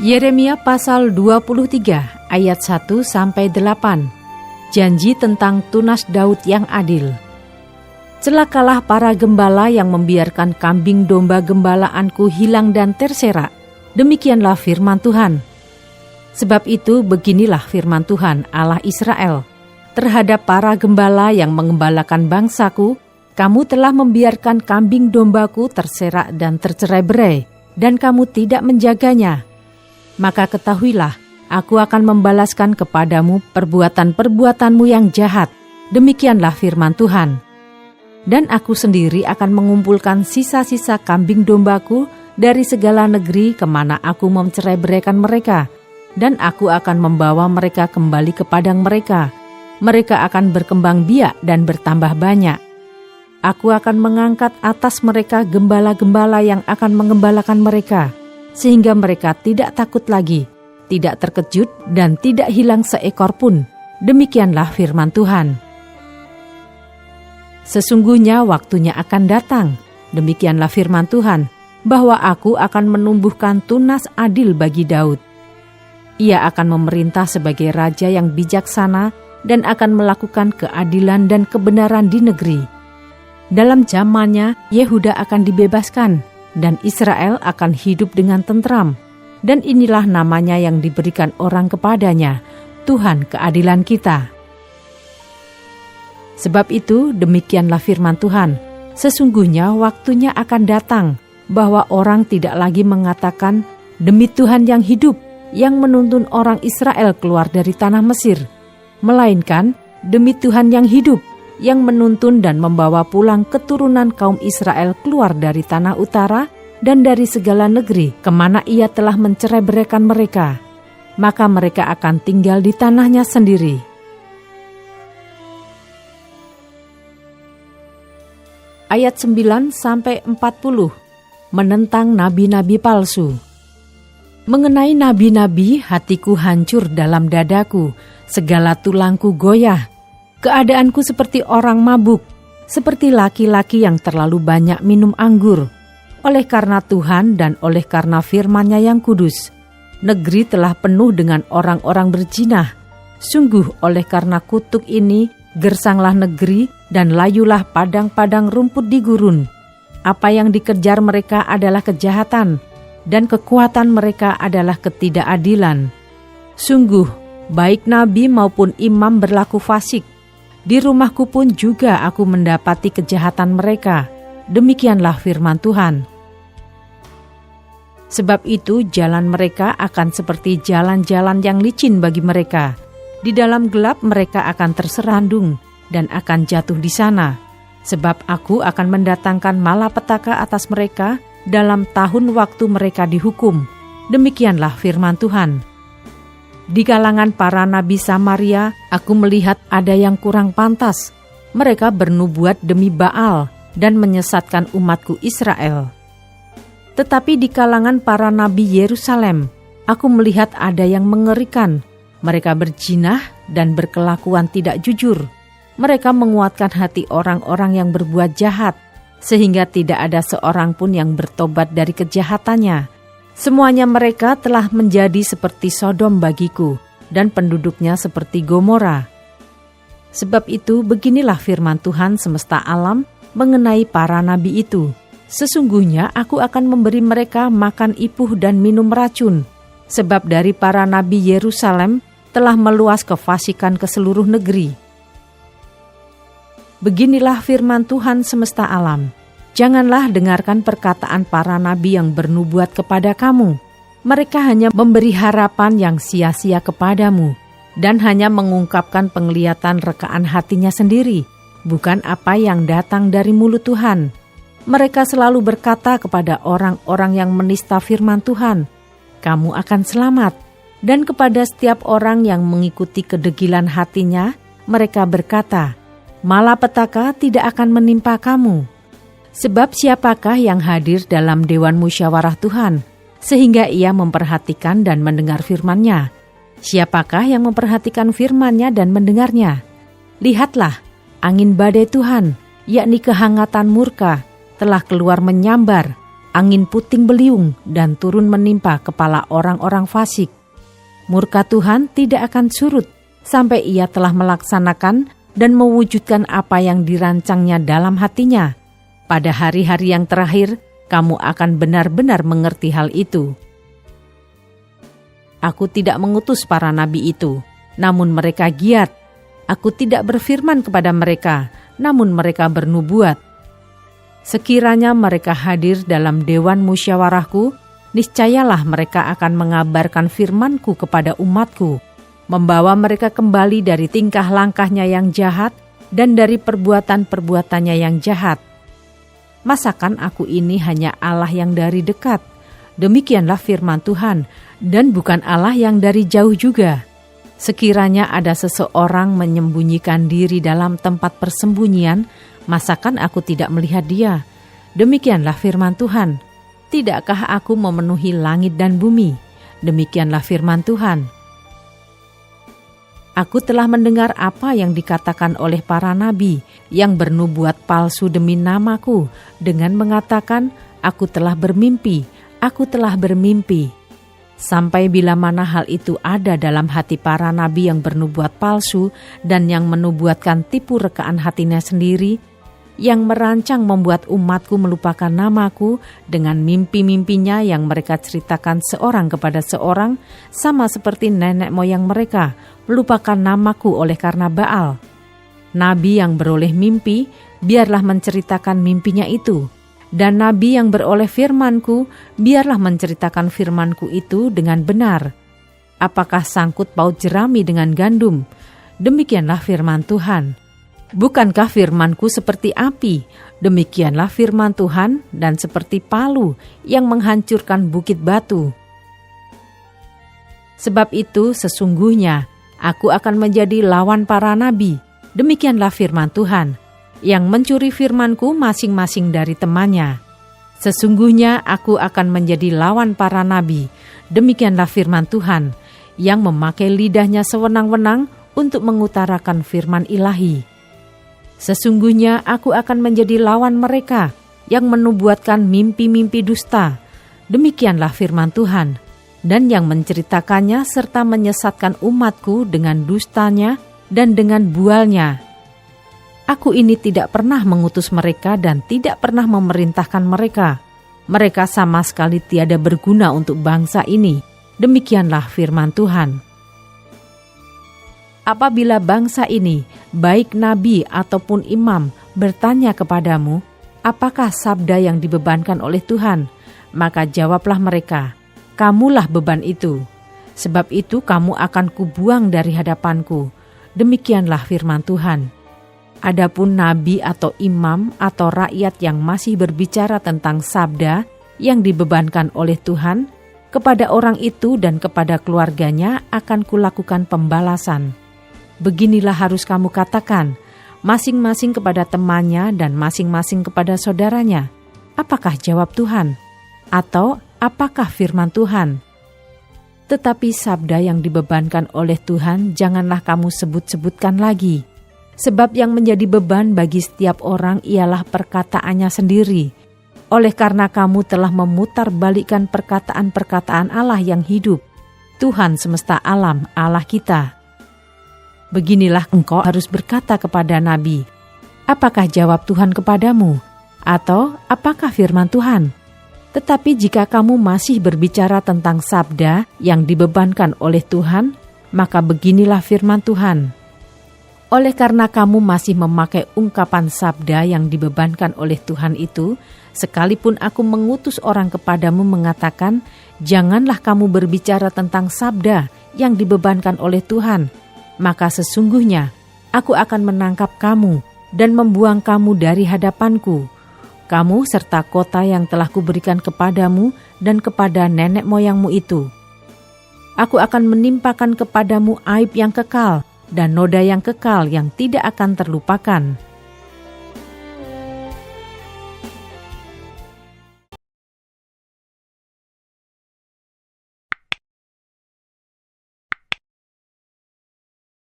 Yeremia pasal 23 ayat 1-8. Janji tentang tunas Daud yang adil. Celakalah para gembala yang membiarkan kambing domba gembalaanku hilang dan terserak. Demikianlah firman Tuhan. Sebab itu beginilah firman Tuhan Allah Israel terhadap para gembala yang mengembalakan bangsaku, kamu telah membiarkan kambing dombaku terserak dan tercerai-berai, dan kamu tidak menjaganya. Maka ketahuilah, aku akan membalaskan kepadamu perbuatan-perbuatanmu yang jahat. Demikianlah firman Tuhan. Dan aku sendiri akan mengumpulkan sisa-sisa kambing dombaku dari segala negeri kemana aku mencerai-beraikan mereka, dan aku akan membawa mereka kembali ke padang mereka. Mereka akan berkembang biak dan bertambah banyak. Aku akan mengangkat atas mereka gembala-gembala yang akan mengembalakan mereka, sehingga mereka tidak takut lagi, tidak terkejut, dan tidak hilang seekor pun. Demikianlah firman Tuhan. Sesungguhnya waktunya akan datang, demikianlah firman Tuhan, bahwa aku akan menumbuhkan tunas adil bagi Daud. Ia akan memerintah sebagai raja yang bijaksana dan akan melakukan keadilan dan kebenaran di negeri. Dalam zamannya, Yehuda akan dibebaskan, dan Israel akan hidup dengan tentram. Dan inilah namanya yang diberikan orang kepadanya, Tuhan keadilan kita. Sebab itu demikianlah firman Tuhan, sesungguhnya waktunya akan datang, bahwa orang tidak lagi mengatakan, demi Tuhan yang hidup, yang menuntun orang Israel keluar dari tanah Mesir, melainkan demi Tuhan yang hidup, yang menuntun dan membawa pulang keturunan kaum Israel keluar dari tanah utara dan dari segala negeri kemana ia telah mencerai-beraikan mereka. Maka mereka akan tinggal di tanahnya sendiri. Ayat 9-40 menentang nabi-nabi palsu. Mengenai nabi-nabi, hatiku hancur dalam dadaku, segala tulangku goyah. Keadaanku seperti orang mabuk, seperti laki-laki yang terlalu banyak minum anggur. Oleh karena Tuhan dan oleh karena firman-Nya yang kudus, negeri telah penuh dengan orang-orang berzina. Sungguh oleh karena kutuk ini, gersanglah negeri dan layulah padang-padang rumput di gurun. Apa yang dikejar mereka adalah kejahatan, dan kekuatan mereka adalah ketidakadilan. Sungguh, baik nabi maupun imam berlaku fasik. Di rumahku pun juga aku mendapati kejahatan mereka. Demikianlah firman Tuhan. Sebab itu jalan mereka akan seperti jalan-jalan yang licin bagi mereka. Di dalam gelap mereka akan terserandung dan akan jatuh di sana. Sebab aku akan mendatangkan malapetaka atas mereka dalam tahun waktu mereka dihukum. Demikianlah firman Tuhan. Di kalangan para nabi Samaria, aku melihat ada yang kurang pantas. Mereka bernubuat demi Baal dan menyesatkan umatku Israel. Tetapi di kalangan para nabi Yerusalem, aku melihat ada yang mengerikan. Mereka berzinah dan berkelakuan tidak jujur. Mereka menguatkan hati orang-orang yang berbuat jahat, sehingga tidak ada seorang pun yang bertobat dari kejahatannya. Semuanya mereka telah menjadi seperti Sodom bagiku, dan penduduknya seperti Gomora. Sebab itu beginilah firman Tuhan semesta alam mengenai para nabi itu. Sesungguhnya aku akan memberi mereka makan ipuh dan minum racun, sebab dari para nabi Yerusalem telah meluas kefasikan ke seluruh negeri. Beginilah firman Tuhan semesta alam. Janganlah dengarkan perkataan para nabi yang bernubuat kepada kamu. Mereka hanya memberi harapan yang sia-sia kepadamu, dan hanya mengungkapkan penglihatan rekaan hatinya sendiri, bukan apa yang datang dari mulut Tuhan. Mereka selalu berkata kepada orang-orang yang menista firman Tuhan, kamu akan selamat. Dan kepada setiap orang yang mengikuti kedegilan hatinya, mereka berkata, malapetaka tidak akan menimpa kamu. Sebab siapakah yang hadir dalam Dewan Musyawarah Tuhan, sehingga ia memperhatikan dan mendengar firman-Nya? Siapakah yang memperhatikan firman-Nya dan mendengarnya? Lihatlah, angin badai Tuhan, yakni kehangatan murka, telah keluar menyambar, angin puting beliung dan turun menimpa kepala orang-orang fasik. Murka Tuhan tidak akan surut sampai Ia telah melaksanakan dan mewujudkan apa yang dirancangnya dalam hatinya. Pada hari-hari yang terakhir, kamu akan benar-benar mengerti hal itu. Aku tidak mengutus para nabi itu, namun mereka giat. Aku tidak berfirman kepada mereka, namun mereka bernubuat. Sekiranya mereka hadir dalam dewan musyawarahku, niscayalah mereka akan mengabarkan firman-Ku kepada umat-Ku, membawa mereka kembali dari tingkah langkahnya yang jahat dan dari perbuatan-perbuatannya yang jahat. Masakan aku ini hanya Allah yang dari dekat? Demikianlah firman Tuhan, dan bukan Allah yang dari jauh juga. Sekiranya ada seseorang menyembunyikan diri dalam tempat persembunyian, masakan aku tidak melihat dia? Demikianlah firman Tuhan. Tidakkah aku memenuhi langit dan bumi? Demikianlah firman Tuhan. Aku telah mendengar apa yang dikatakan oleh para nabi yang bernubuat palsu demi namaku dengan mengatakan, aku telah bermimpi, aku telah bermimpi. Sampai bila mana hal itu ada dalam hati para nabi yang bernubuat palsu dan yang menubuatkan tipu rekaan hatinya sendiri, yang merancang membuat umatku melupakan namaku dengan mimpi-mimpinya yang mereka ceritakan seorang kepada seorang, sama seperti nenek moyang mereka melupakan namaku oleh karena Baal. Nabi yang beroleh mimpi, biarlah menceritakan mimpinya itu. Dan nabi yang beroleh firmanku, biarlah menceritakan firmanku itu dengan benar. Apakah sangkut paut jerami dengan gandum? Demikianlah firman Tuhan. Bukankah firmanku seperti api? Demikianlah firman Tuhan, dan seperti palu yang menghancurkan bukit batu. Sebab itu sesungguhnya aku akan menjadi lawan para nabi. Demikianlah firman Tuhan, yang mencuri firmanku masing-masing dari temannya. Sesungguhnya aku akan menjadi lawan para nabi. Demikianlah firman Tuhan, yang memakai lidahnya sewenang-wenang untuk mengutarakan firman ilahi. Sesungguhnya aku akan menjadi lawan mereka yang menubuatkan mimpi-mimpi dusta. Demikianlah firman Tuhan, dan yang menceritakannya serta menyesatkan umatku dengan dustanya dan dengan bualnya. Aku ini tidak pernah mengutus mereka dan tidak pernah memerintahkan mereka. Mereka sama sekali tiada berguna untuk bangsa ini. Demikianlah firman Tuhan. Apabila bangsa ini, baik nabi ataupun imam, bertanya kepadamu, apakah sabda yang dibebankan oleh Tuhan? Maka jawablah mereka, kamulah beban itu. Sebab itu kamu akan kubuang dari hadapanku. Demikianlah firman Tuhan. Adapun nabi atau imam atau rakyat yang masih berbicara tentang sabda yang dibebankan oleh Tuhan, kepada orang itu dan kepada keluarganya akan kulakukan pembalasan. Beginilah harus kamu katakan, masing-masing kepada temannya dan masing-masing kepada saudaranya. Apakah jawab Tuhan? Atau apakah firman Tuhan? Tetapi sabda yang dibebankan oleh Tuhan janganlah kamu sebut-sebutkan lagi. Sebab yang menjadi beban bagi setiap orang ialah perkataannya sendiri. Oleh karena kamu telah memutarbalikkan perkataan-perkataan Allah yang hidup, Tuhan semesta alam, Allah kita. Beginilah engkau harus berkata kepada nabi, apakah jawab Tuhan kepadamu? Atau apakah firman Tuhan? Tetapi jika kamu masih berbicara tentang sabda yang dibebankan oleh Tuhan, maka beginilah firman Tuhan. Oleh karena kamu masih memakai ungkapan sabda yang dibebankan oleh Tuhan itu, sekalipun aku mengutus orang kepadamu mengatakan, janganlah kamu berbicara tentang sabda yang dibebankan oleh Tuhan, maka sesungguhnya aku akan menangkap kamu dan membuang kamu dari hadapanku. Kamu serta kota yang telah kuberikan kepadamu dan kepada nenek moyangmu itu. Aku akan menimpakan kepadamu aib yang kekal dan noda yang kekal yang tidak akan terlupakan.